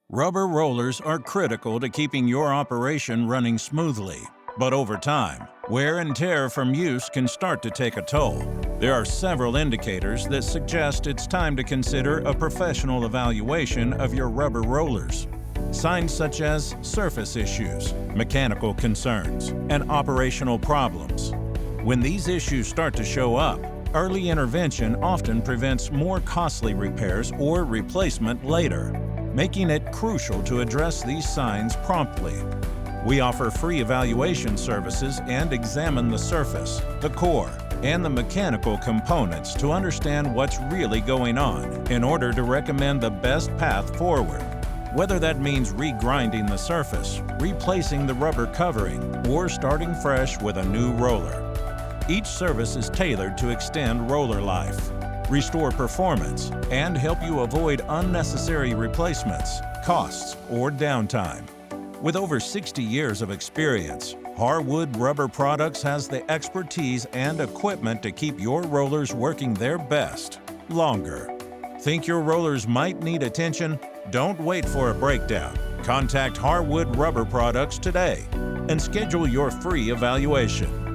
Rubber rollers are critical to keeping your operation running smoothly. But over time, wear and tear from use can start to take a toll. There are several indicators that suggest it's time to consider a professional evaluation of your rubber rollers. Signs such as surface issues, mechanical concerns, and operational problems. When these issues start to show up, early intervention often prevents more costly repairs or replacement later, making it crucial to address these signs promptly. We offer free evaluation services and examine the surface, the core, and the mechanical components to understand what's really going on in order to recommend the best path forward. Whether that means regrinding the surface, replacing the rubber covering, or starting fresh with a new roller. Each service is tailored to extend roller life, restore performance, and help you avoid unnecessary replacements, costs, or downtime. With over 60 years of experience, Harwood Rubber Products has the expertise and equipment to keep your rollers working their best, longer. Think your rollers might need attention? Don't wait for a breakdown. Contact Harwood Rubber Products today and schedule your free evaluation.